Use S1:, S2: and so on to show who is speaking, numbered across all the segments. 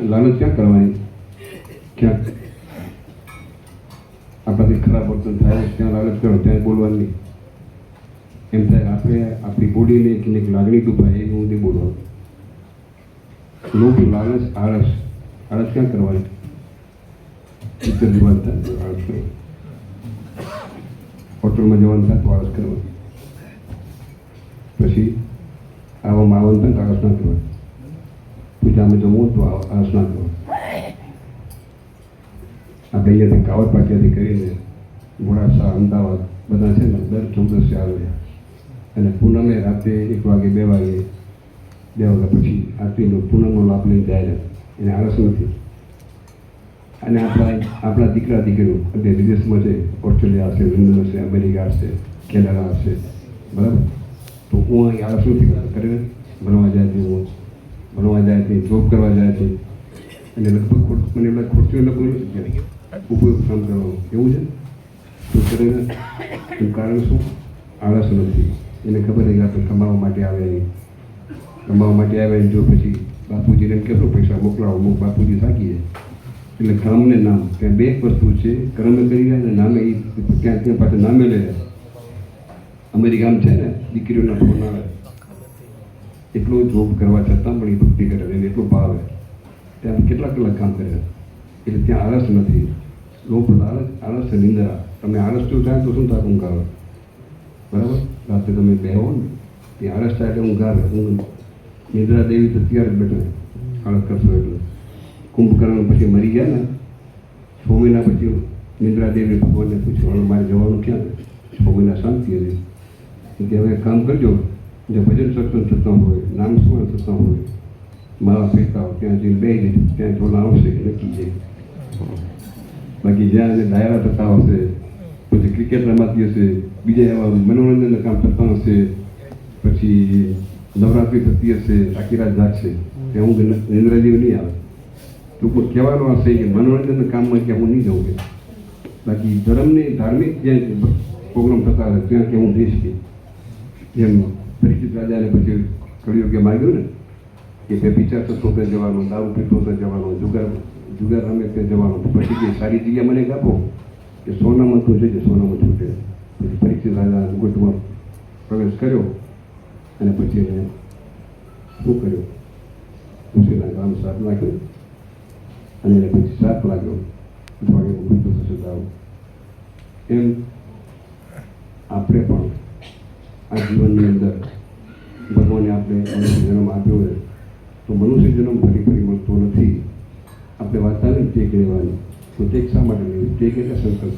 S1: લાલચ ક્યાં કરવાની? ક્યાંક આપણાથી ખરાબ વર્તન થાય ત્યાં લાલચ કરો, ત્યાં બોલવાનું નહીં. એમ થાય આપણે આપણી બોડીને એક લાગણી દુભાય એ હું નહીં બોલવાનું. લોભ, લાલચ, આળસ ક્યાં કરવાની? પિક્ચર જોવાનું થાય તો આળસ કરવાની, હોટલમાં જવાનું થાય તો આળસ કરવાની, પછી આવવામાં આવવાનું થાય તો આળસ ના કરવાની, પૂજામાં જમવું તો આળસ ના કરવાની. આપણે અહીંયાથી કાવડ પાટિયાથી કરીને મોડાસા, અમદાવાદ બધા છે ને દર 14 આવે અને પૂનમે રાત્રે 1 વાગે 2 વાગે પછી આરતીનો પૂનમનો લાભ લઈને જાય એને આળસ નથી. અને આપણા દીકરા દીકરીઓ અત્યારે વિદેશમાં છે, ઓસ્ટ્રેલિયા હશે, લંડન હશે, અમેરિકા હશે, કેનેડા હશે, બરાબર? તો હું અહીં આળસ નથી કરતો. કરીને ભણવા જાય છે, હું ભણવા જાય છે, જોબ કરવા જાય છે, અને લગભગ મને એમના ખોટું લગભગ ઉપયોગ કામ કરવાનું એવું છે. તો કરીને એનું કારણ શું? આળસ નથી. એને ખબર છે કે આપણે કમાવા માટે આવ્યા, કમાવા માટે આવ્યા. જો પછી બાપુજીને એમ કહેશો પૈસા મોકલાવો, બાપુજી થાકી જાય. એટલે કામને નામ ત્યાં બે વસ્તુ છે, કર્મ કરી રહ્યા અને નામે ત્યાં પાછળ નામે લઈ રહ્યા. અમેરિકામાં છે ને દીકરીઓના ફોન આવે, એટલું જોબ કરવા છતાં પણ એ ભક્તિ કરે, એને એટલું ભાવે. ત્યાં કેટલા કલાક કામ કરે, એટલે ત્યાં આળસ નથી. લોભ, લાલચ, આળસ, નિંદ્રા. તમે આળસ જો થાય તો શું થાય? ઊંઘ આવે, બરાબર? રાત્રે તમે બેહો ને એ આળસ થાય એટલે ઊંઘ આવે. નિંદ્રા દેવી તો ત્યારે જ બેઠો આળસ કરશો એટલે. કુંભકર્ણ પછી મરી ગયા ને 6 મહિના પછી નિંદ્રા દેવી ભગવાનને પૂછ્યું, મારે જવાનું ક્યાં છે? 6 મહિના શાંતિ હતી કે હવે કામ કરજો, જે ભજન સત્સંગ થતા હોય, નામ સ્મરણ થતા હોય, મારા ફેરતા હોય ત્યાં જઈને બેસી જજો, ત્યાં જોલા આવશે કે નક્કી જાય. બાકી જ્યાં ડાયરા થતા હશે, પછી ક્રિકેટ રમાતી હશે, બીજા એવા મનોરંજનના કામ થતા હશે, પછી નવરાત્રિ થતી હશે, આખી રાત જાગશે, ત્યાં હું નિંદ્રા જેવી નહીં આવે. તો કોઈ કહેવાનો હશે કે મનોરંજનના કામમાં કે હું નહીં જઉં કે. બાકી ધર્મની ધાર્મિક જ્યાં પ્રોગ્રામ થતા હશે ત્યાં કે હું જઈશ કે. જેમ પરીક્ષિત રાજાને પછી કળિયુગે માગ્યું ને કે વ્યભિચાર થતો ત્યાં જવાનું, દારૂ પીતો ત્યાં જવાનું, જુગાર રમે ત્યાં જવાનું. પછી કે સારી જગ્યા મને આપો કે સોનામાં તું જજે, સોનામાં છૂટે. પછી પરીક્ષિત રાજા ગુટમાં પ્રવેશ કર્યો અને પછી એને શું કર્યું? તુલસીના ગામ સાપ નાખ્યું અને એને પછી સાપ લાગ્યો, અઠવાડિયું મૃત્યુ થશે દાવ. એમ આપણે પણ આ જીવનની અંદર ભગવાને આપણે મનુષ્ય જન્મ આપ્યો હોય તો મનુષ્ય જન્મ ફરી મળતો નથી. આપણે વાર્તાને ટેક લેવાની. તો ટેક શા માટે લેવી? ટેક એટલે સંકલ્પ.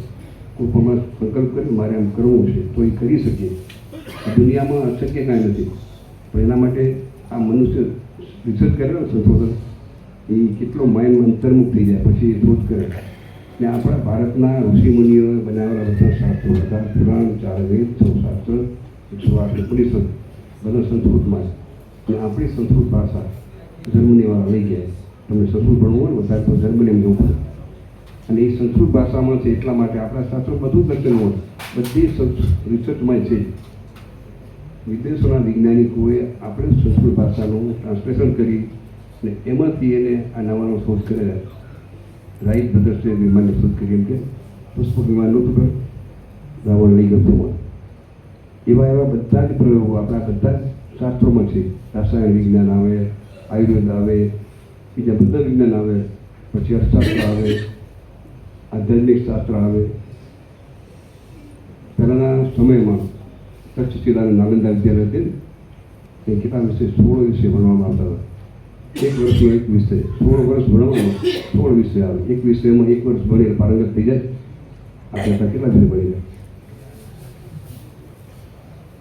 S1: કોઈ પણ સંકલ્પ કરી મારે આમ કરવું છે તો એ કરી શકીએ. દુનિયામાં અશક્ય કાંઈ નથી, પણ એના માટે આ મનુષ્ય રિસર્ચ કરે ને સંશોધન, એ કેટલો માઇન્ડ અંતર્મુખ થઈ જાય પછી એ શોધ કરે. ને આપણા ભારતના ઋષિમુનિઓએ બનાવેલા બધા શાસ્ત્રો હતા, પુરાણ, 4 વેદ, 6 શાસ્ત્ર, 108 ઉપનિષદ, બધા સંસ્કૃતમાં છે. અને આપણી સંસ્કૃત ભાષા જર્મનીવાળા લઈ ગયા. તમને સંસ્કૃત ભણવું હોય ને વધારે તો જર્મનીમાં જવું પડે. અને એ સંસ્કૃત ભાષામાં છે એટલા માટે આપણા શાસ્ત્રો બધું દર્શન હોય, બધી રિસર્ચમાં છે. વિદેશોના વૈજ્ઞાનિકોએ આપણે સંસ્કૃત ભાષાનું ટ્રાન્સલેશન કરી અને એમાંથી એને આ નવાનો શોધ કરેલા. રાઈટ બ્રદર્સે વિમાનની શોધ કરી. એમ કે પુષ્પક વિમાન નહોતું કર્યું, રાવણ લઈ ગયો. એવા બધા જ પ્રયોગો આપણા બધા જ શાસ્ત્રોમાં છે. રાસાયણ વિજ્ઞાન આવે, આયુર્વેદ આવે, બીજા બધા વિજ્ઞાન આવે, પછી અર્થશાસ્ત્ર આવે, આધ્યાત્મિક શાસ્ત્ર આવે. પહેલાંના સમયમાં તક્ષશિલા અને નાલંદા વિદ્યાલય હતી ને, એ કેટલા વિષય 16 વિષય ભણવામાં આવતા હતા. એક વર્ષનો એક વિષય, 16 વર્ષ ભણવામાં 16 વિષય આવે. એક વિષયમાં 1 વર્ષ ભણીને પારંગત થઈ જાય. આપણે કેટલા વિષય ભણી જાય?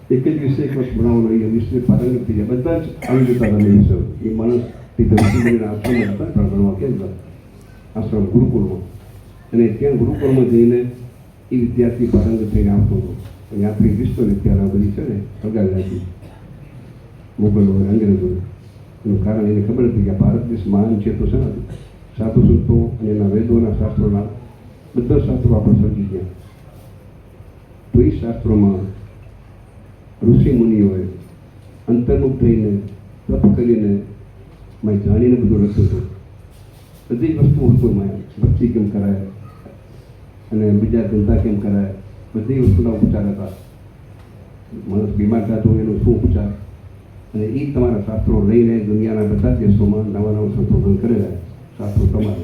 S1: એક જ વિષય 1 વર્ષ ભણાવવાનો, એ વિષય પારંગત થઈ જાય. બધા જ આવી જતા હતા વિષયો. એ માણસ આશ્રમ હતા ભણવા, કેમ હતા આશ્રમ ગુરુકુળમાં. અને ત્યાં ગુરુકુળમાં જઈને એ વિદ્યાર્થી પારંગત થઈને આવતો હતો. અને આપણી વિશ્વ વિદ્યાલય બધી છે ને સગાવી રાખી મોગલો હોય, અંગ્રેજો. એનું કારણ એને ખબર હતી કે ભારત દેશ મહાન છે તો છે ને સાધુ સંતો અને એના વેદોના શાસ્ત્રોના બધા શાસ્ત્રો આપણે સમજી ગયા. તો એ શાસ્ત્રોમાં ઋષિ મુનિઓએ અંતર્મુખ થઈને તપ કરીને મેં જાણીને બધું લખ્યું હતું. બધી જ વસ્તુ હતું ભક્તિ કેમ કરાય અને બીજા ધંધા કેમ કરાય, બધી વસ્તુના ઉપચાર હતા. માણસ બીમાર થતો એનો શું ઉપચાર, અને એ તમારા શાસ્ત્રો લઈને દુનિયાના બધા દેશોમાં નવા નવા સંશોધન કરેલા શાસ્ત્રો તમારે